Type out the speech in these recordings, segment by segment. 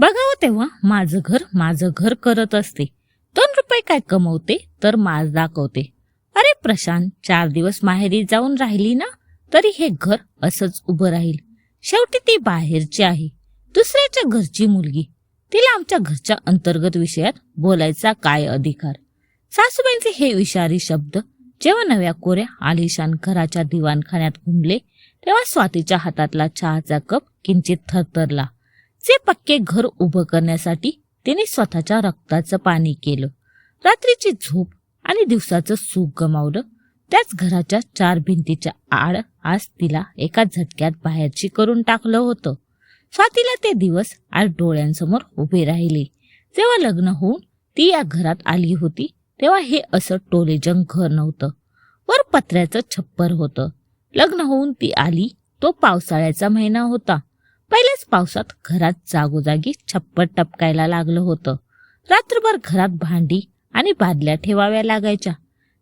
बघावं तेव्हा माझं घर करत असते. 2 रुपये काय कमवते तर माज दाखवते. अरे प्रशांत, 4 दिवस माहेरी जाऊन राहिली ना, तरी हे घर असंच उभं राहील. शेवटी ती बाहेरची आहे, दुसऱ्याच्या घरची मुलगी. तिला आमच्या घरच्या अंतर्गत विषयात बोलायचा काय अधिकार? सासूबाईंचे हे विषारी शब्द जेव्हा नव्या कोऱ्या आलिशान घराच्या दिवाणखान्यात घुमले, तेव्हा स्वातीच्या हातातला चहाचा कप किंचित थरथरला. जे पक्के घर उभं करण्यासाठी तिने स्वतःच्या रक्ताचं पाणी केलं, रात्रीची झोप आणि दिवसाचं सुख गमावलं, त्याच घराच्या 4 भिंतीच्या आड आज तिला एका झटक्यात बाहेरची करून टाकलं होतं. स्वातीला ते दिवस आज डोळ्यांसमोर उभे राहिले. जेव्हा लग्न होऊन ती या घरात आली होती, तेव्हा हे असं टोलेजंग घर नव्हतं. वर पत्र्याचं छप्पर होतं. लग्न होऊन ती आली तो पावसाळ्याचा महिना होता. पहिल्याच पावसात घरात जागोजागी छप्पर टपकायला लागलं होतं. रात्रभर घरात भांडी आणि बादल्या ठेवाव्या लागायच्या.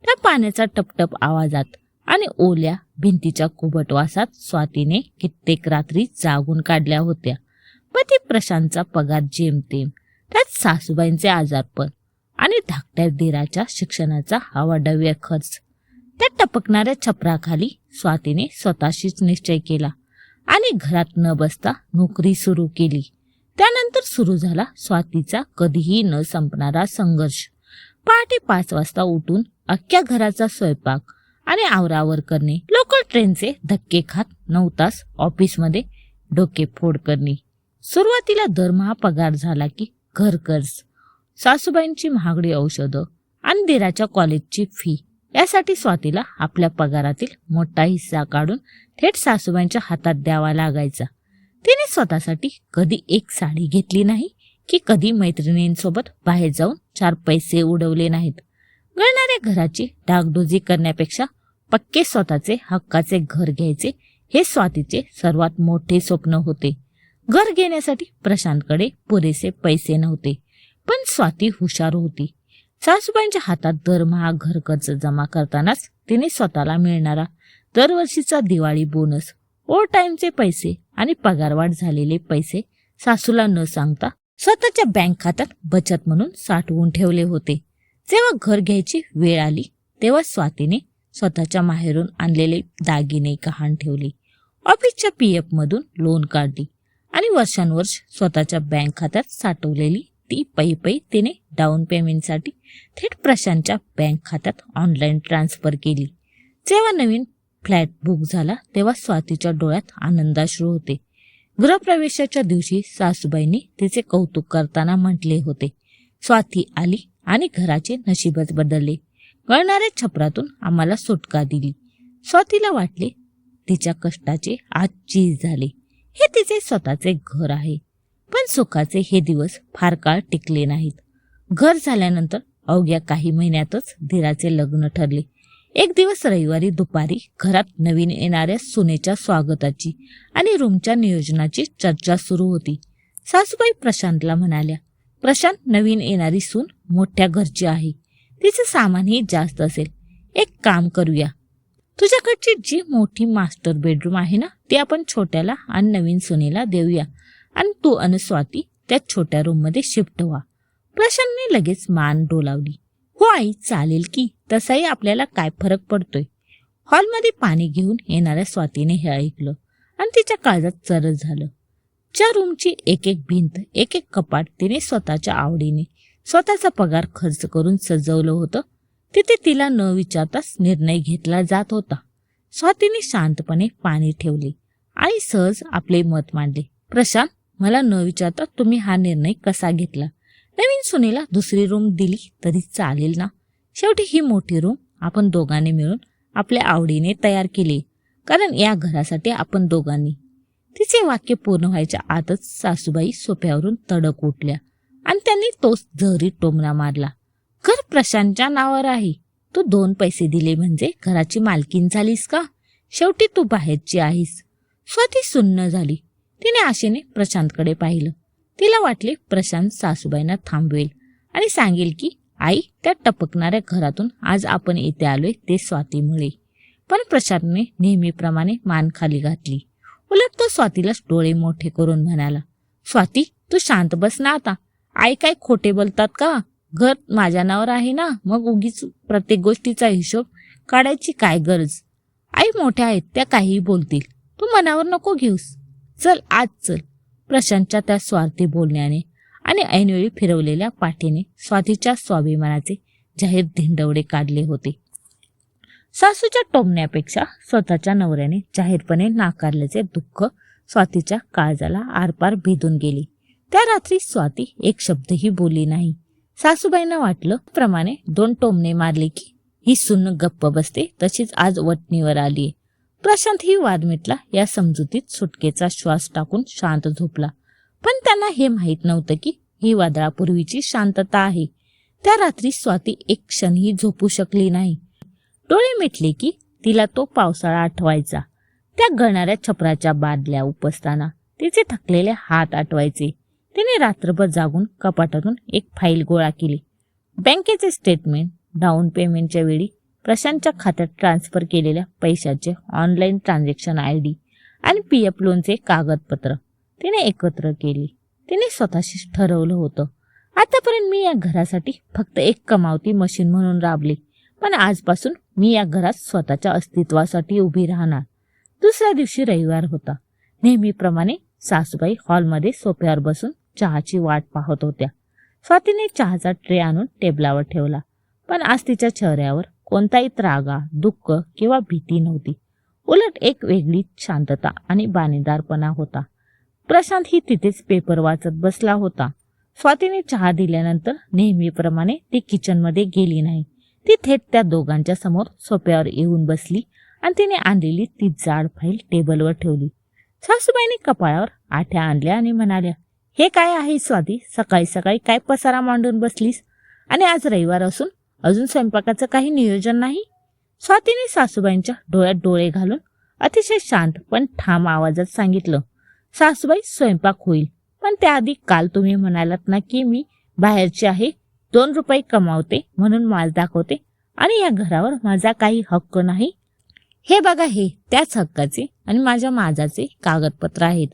त्या पाण्याचा टपटप आवाजात आणि ओल्या भिंतीच्या कुबट वासात स्वातीने कित्येक रात्री जागून काढल्या होत्या. पती प्रशांतचा पगार जेमतेम, त्यात सासूबाईंचे आजारपण आणि धाकट्या दिराच्या शिक्षणाचा अवाढव्य खर्च. त्या टपकणाऱ्या छपराखाली स्वातीने स्वतःशीच निश्चय केला आणि घरात न बसता नोकरी सुरू केली. त्यानंतर सुरू झाला स्वातीचा कधीही न संपणारा संघर्ष. पहाटे 5 वाजता उठून अख्ख्या घराचा स्वयंपाक आणि आवरावर करणे, लोकल ट्रेनचे धक्के खात 9 तास ऑफिसमध्ये डोके फोड करणे. सुरुवातीला दरमहा पगार झाला की घर कर्ज, सासूबाईंची महागडी औषधं आणि दिराच्या कॉलेजची फी यासाठी स्वातीला आपल्या पगारातील मोठा हिस्सा काढून थेट सासूबाईंच्या हातात द्यावा लागायचा. तिने स्वतःसाठी कधी एक साडी घेतली नाही की कधी मैत्रिणींसोबत बाहेर जाऊन 4 पैसे उडवले नाहीत. गळणाऱ्या घराची डागडुजी करण्यापेक्षा पक्के स्वतःचे हक्काचे घर घ्यायचे हे स्वातीचे सर्वात मोठे स्वप्न होते. घर घेण्यासाठी प्रशांतकडे पुरेसे पैसे नव्हते, पण स्वाती हुशार होती. सासूबाईंच्या हातात दरमहा घर कर्ज जमा करतानाच तिने स्वतःला मिळणारा दरवर्षीचा दिवाळी बोनस, ओव्हर टाइमचे पैसे आणि पगारवाढ झालेले पैसे सासूला न सांगता स्वतःच्या बँक खात्यात बचत म्हणून साठवून ठेवले होते. जेव्हा घर घ्यायची वेळ आली तेव्हा स्वातीने स्वतःच्या माहेरून आणलेले दागिने गहाण ठेवले, ऑफिसच्या PF मधून लोन काढली आणि वर्षानुवर्ष स्वतःच्या बँक खात्यात साठवलेली ती पै तिने डाऊन पेमेंटसाठी थेट प्रशांतच्या बँक खात्यात ऑनलाईन ट्रान्सफर केली. जेव्हा नवीन फ्लॅट बुक झाला तेव्हा स्वातीच्या डोळ्यात आनंदाश्रू होते. गृहप्रवेशाच्या दिवशी सासूबाईंनी तिचे कौतुक करताना म्हटले होते, स्वाती आली आणि घराचे नशीबच बदलले. गळणाऱ्या छपरातून आम्हाला सुटका दिली. स्वातीला वाटले तिच्या कष्टाचे आज चीज झाले. हे तिचे स्वतःचे घर आहे. पण सुखाचे हे दिवस फार काळ टिकले नाहीत. घर झाल्यानंतर अवघ्या काही महिन्यातच धीराचे लग्न ठरले. एक दिवस रविवारी दुपारी घरात नवीन येणाऱ्या सुनेच्या स्वागताची आणि रूमच्या नियोजनाची चर्चा सुरू होती. सासूबाई प्रशांतला म्हणाल्या, प्रशांत, नवीन येणारी सून मोठ्या घरची आहे, तिचे सामानही जास्त असेल. एक काम करूया, तुझ्याकडची जी मोठी मास्टर बेडरूम आहे ना, ती आपण छोट्याला आणि नवीन सुनेला देऊया आणि तू आणि स्वाती त्या छोट्या रूम मध्ये शिफ्ट व्हा. प्रशांतने लगेच मान डोलावली. हो आई, चालेल की, तसाही आपल्याला काय फरक पडतोय. हॉलमध्ये पाणी घेऊन येणाऱ्या स्वातीने हे ऐकलं आणि तिच्या काळजात चरज झालं. ज्या रूमची एक एक भिंत, एक एक कपाट तिने स्वतःच्या आवडीने स्वतःचा पगार खर्च करून सजवलं होतं, तिथे तिला न विचारताच निर्णय घेतला जात होता. स्वातीने शांतपणे पाणी ठेवले आणि सहज आपले मत मांडले. प्रशांत, मला न विचारता तुम्ही हा निर्णय कसा घेतला? नवीन सुनेला दुसरी रूम दिली तरी चालेल ना? शेवटी ही मोठी रूम आपण दोघांनी मिळून आपल्या आवडीने तयार केली, कारण या घरासाठी आपण दोघांनी. तिचे वाक्य पूर्ण व्हायच्या आतच सासूबाई सोफ्यावरून तडक उठल्या आणि त्यांनी तोच जहरी टोमणा मारला. घर प्रशांतच्या नावावर आहे. तू 2 पैसे दिले म्हणजे घराची मालकीन झालीस का? शेवटी तू बाहेरची आहेस. स्वाती सुन्न झाली. तिने आशेने प्रशांतकडे पाहिलं. तिला वाटले प्रशांत सासूबाईंना थांबवेल आणि सांगेल की आई, त्या टपकणाऱ्या घरातून आज आपण इथे आलोय ते स्वातीमुळे. पण प्रशांतने नेहमीप्रमाणे मान खाली घातली. उलट तो स्वातीलाच डोळे मोठे करून म्हणाला, स्वाती, तू शांत बस ना आता. आई काय खोटे बोलतात का? घर माझ्या नावावर आहे ना, मग उगीच प्रत्येक गोष्टीचा हिशोब काढायची काय गरज? आई मोठ्या आहेत, त्या काहीही बोलतील, तू मनावर नको घेऊस. चल आज चल. प्रशांतच्या त्या स्वार्थी बोलण्याने आणि ऐनवेळी फिरवलेल्या पाठीने स्वातीच्या स्वाभिमानाचे जाहीर धिंडवडे काढले होते. सासूच्या टोमण्यापेक्षा स्वतःच्या नवऱ्याने जाहीरपणे नाकारल्याचे दुःख स्वातीच्या काळजाला आरपार भेदून गेले. त्या रात्री स्वाती एक शब्दही बोलली नाही. सासूबाईंना वाटलं प्रमाणे 2 टोमणे मारले की ही सून गप्प बसते, तशीच आज वटणीवर आलीये. प्रशांत ही वाद मिटला या समजुतीत सुटकेचा श्वास टाकून शांत झोपला. पण त्यांना हे माहीत नव्हतं की ही वादळापूर्वीची शांतता आहे. त्या रात्री स्वाती एक क्षणही झोपू शकली नाही. डोळे मिटले की तिला तो पावसाळा आठवायचा. त्या गळणाऱ्या छपराच्या बादल्या उपसताना तिचे थकलेले हात आठवायचे. तिने रात्रभर जागून कपाटातून एक फाईल गोळा केली. बँकेचे स्टेटमेंट, डाऊन पेमेंटच्या वेळी प्रशांतच्या खात्यात ट्रान्सफर केलेल्या पैशाचे ऑनलाईन ट्रान्झॅक्शन ID आणि PF लोनचे कागदपत्र तिने एकत्र केली. तिने स्वतःशी ठरवलं होतं, आतापर्यंत मी या घरासाठी फक्त एक कमावती मशीन म्हणून राबले, पण आजपासून मी या घरात स्वतःच्या अस्तित्वासाठी उभी राहणार. दुसऱ्या दिवशी रविवार होता. नेहमीप्रमाणे सासूबाई हॉलमध्ये सोफ्यावर बसून चहाची वाट पाहत होत्या. स्वातीने चहाचा ट्रे आणून टेबलावर ठेवला, पण आज तिच्या चेहऱ्यावर कोणताही त्रागा, दुःख किंवा भीती नव्हती. उलट एक वेगळीच शांतता आणि बाणेदारपणा होता. प्रशांत ही तिथेच पेपर वाचत बसला होता. स्वातीने चहा दिल्यानंतर नेहमीप्रमाणे ती किचनमध्ये गेली नाही. ती थेट त्या दोघांच्या समोर सोफ्यावर येऊन बसली आणि तिने आणलेली ती जाड फाईल टेबलवर ठेवली. सासूबाईंनी कपाळावर आठ्या आणल्या आणि म्हणाल्या, हे काय आहे स्वाती, सकाळी सकाळी काय पसारा मांडून बसलीस? आणि आज रविवार असून अजून स्वयंपाकाचं काही नियोजन नाही? स्वातीने सासूबाईंच्या डोळ्यात डोळे घालून अतिशय शांत पण ठाम आवाजात सांगितलं, सासूबाई स्वयंपाक होईल, पण त्याआधी काल तुम्ही म्हणालात ना की मी बाहेरची आहे, 2 रुपये कमावते म्हणून माल दाखवते आणि या घरावर माझा काही हक्क नाही. हे बघा, हे त्याच हक्काचे आणि माझ्या माझाचे कागदपत्र आहेत.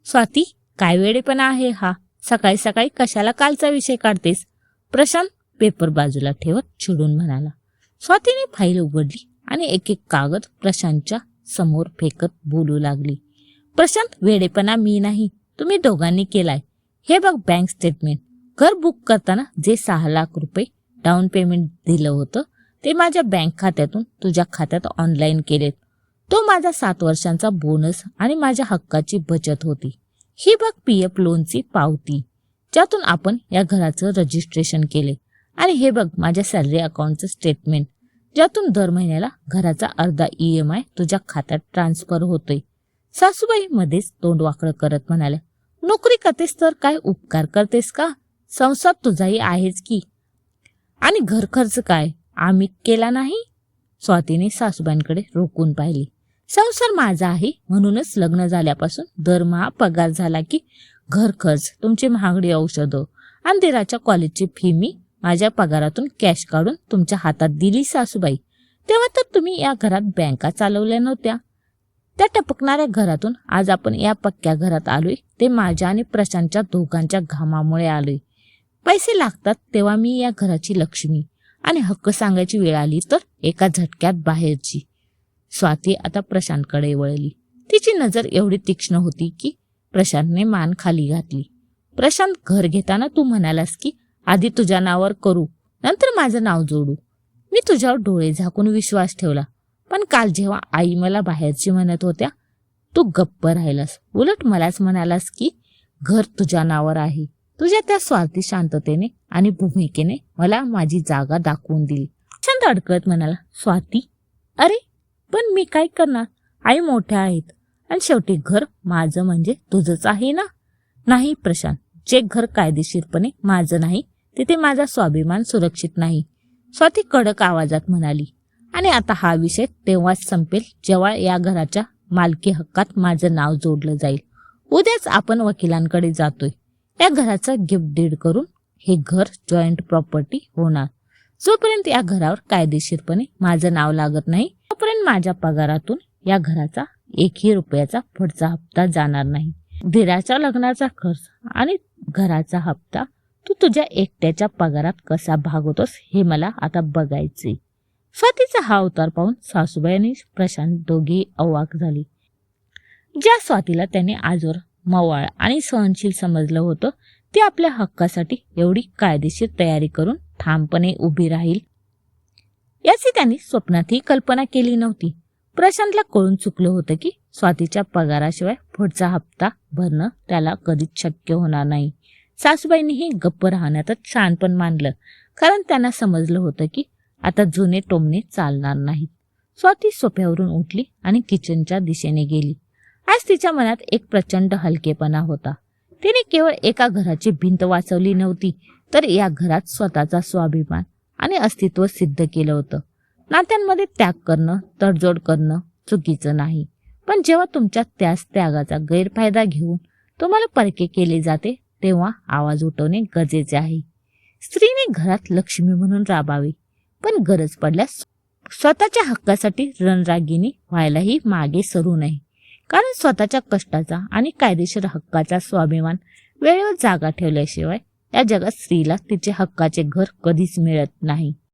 स्वाती, काय वेळेपणा आहे हा? सकाळी सकाळी कशाला कालचा विषय काढतेस? प्रशांत पेपर बाजूला ठेवत चिडून म्हणाला. स्वातीने फाईल उघडली आणि एक एक कागद प्रशांतच्या समोर फेकत बोलू लागली. प्रशांत, वेडेपणा मी नाही, तुम्ही दोघांनी केलाय. हे बघ बँक स्टेटमेंट. घर बुक करताना जे 6 लाख रुपये डाऊन पेमेंट दिलं होतं ते माझ्या बँक खात्यातून तुझ्या खात्यात ऑनलाईन केलेत. तो माझा 7 वर्षांचा बोनस आणि माझ्या हक्काची बचत होती. ही बघ PF लोनची पावती, ज्यातून आपण या घराचं रजिस्ट्रेशन केले. आणि हे बघ माझ्या सॅलरी अकाउंटचं स्टेटमेंट, ज्यातून दर महिन्याला घराचा अर्धा EMI तुझ्या खात्यात ट्रान्सफर होतोय. सासूबाई मध्येच तोंड वाकडं करत म्हणाल्या, नोकरी करतेस तर काय उपकार करतेस का? संसार तुझाही आहेच की. आणि घर खर्च काय आम्ही केला नाही? स्वातीने सासूबाईंकडे रोखून पाहिली. संसार माझा आहे म्हणूनच लग्न झाल्यापासून दरमहा पगार झाला की घर खर्च, तुमची महागडी औषधं आणि दिराच्या कॉलेजची फी मी माझ्या पगारातून कॅश काढून तुमच्या हातात दिली सासूबाई. तेव्हा तर तुम्ही या घरात बँका चालवल्या नव्हत्या. त्या टपकणाऱ्या घरातून आज आपण या पक्क्या घरात आलोय ते माझ्या आणि प्रशांतच्या दोघांच्या घामामुळे आलोय. पैसे लागतात तेव्हा मी या घराची लक्ष्मी, आणि हक्क सांगायची वेळ आली तर एका झटक्यात बाहेरची. स्वाती आता प्रशांतकडे वळली. तिची नजर एवढी तीक्ष्ण होती की प्रशांतने मान खाली घातली. प्रशांत, घर घेताना तू म्हणालास की आधी तुझ्या नावावर करू, नंतर माझं नाव जोडू. मी तुझ्यावर डोळे झाकून विश्वास ठेवला, पण काल जेव्हा आई मला बाहेरची म्हणत होत्या तू गप्प राहिलास. उलट मलाच म्हणालास की घर तुझ्या नावावर आहे. तुझ्या त्या स्वार्थी शांततेने आणि भूमिकेने मला माझी जागा दाखवून दिली. प्रशांत अडकळत म्हणाला, स्वाती, अरे पण मी काय करणार? आई मोठ्या आहेत आणि शेवटी घर माझं म्हणजे तुझंच आहे ना. नाही प्रशांत, जे घर कायदेशीरपणे माझं नाही तिथे माझा स्वाभिमान सुरक्षित नाही, स्वाती कडक आवाजात म्हणाली. आणि आता हा विषय तेव्हाच संपेल जेव्हा या घराच्या मालकी हक्कात माझं नाव जोडलं जाईल. उद्याच आपण वकिलांकडे जातोय. या घराचं गिफ्ट डीड करून हे घर जॉईंट प्रॉपर्टी होणार. जोपर्यंत या घरावर कायदेशीरपणे माझं नाव लागत नाही तोपर्यंत माझ्या पगारातून या घराचा 1ही रुपयाचा पुढचा हप्ता जाणार नाही. धीराच्या लग्नाचा खर्च आणि घराचा हप्ता तू तुझ्या एकट्याच्या पगारात कसा भागवतोस हे मला आता बघायचे. स्वातीचा हा अवतार पाहून सासूबाई आणि प्रशांत दोघेही अवाक झाली. ज्या स्वातीला त्याने आजवर मवाळ आणि सहनशील समजलं होतं ती आपल्या हक्कासाठी एवढी कायदेशीर तयारी करून ठामपणे उभी राहील याची त्यांनी स्वप्नातही कल्पना केली नव्हती. प्रशांतला कळून चुकलं होतं की स्वातीच्या पगाराशिवाय पुढचा हप्ता भरणं त्याला कधीच शक्य होणार नाही. सासूबाईंनीही गप्प राहण्यातच शहाणपण मानलं, कारण त्यांना समजलं होतं की आता जुने टोमणे चालणार नाहीत. स्वाती सोफ्यावरून उठली आणि किचनच्या दिशेने गेली. आज तिच्या मनात एक प्रचंड हलकेपणा होता. तिने केवळ एका घराची भिंत वाचवली नव्हती, तर या घरात स्वतःचा स्वाभिमान आणि अस्तित्व सिद्ध केलं होतं. नात्यांमध्ये त्याग करणं, तडजोड करणं चुकीचं नाही, पण जेव्हा तुमच्या त्याच त्यागाचा गैरफायदा घेऊन तुम्हाला परके केले जाते तेव्हा आवाज उठवणे गरजेचे आहे. स्त्रीने घरात लक्ष्मी म्हणून राबावी, पण गरज पडल्यास स्वतःच्या हक्कासाठी रणरागिणी व्हायलाही मागे सरू नये, कारण स्वतःच्या कष्टाचा आणि कायदेशीर हक्काचा स्वाभिमान वेळेवर जागा ठेवल्याशिवाय या जगात स्त्रीला तिचे हक्काचे घर कधीच मिळत नाही.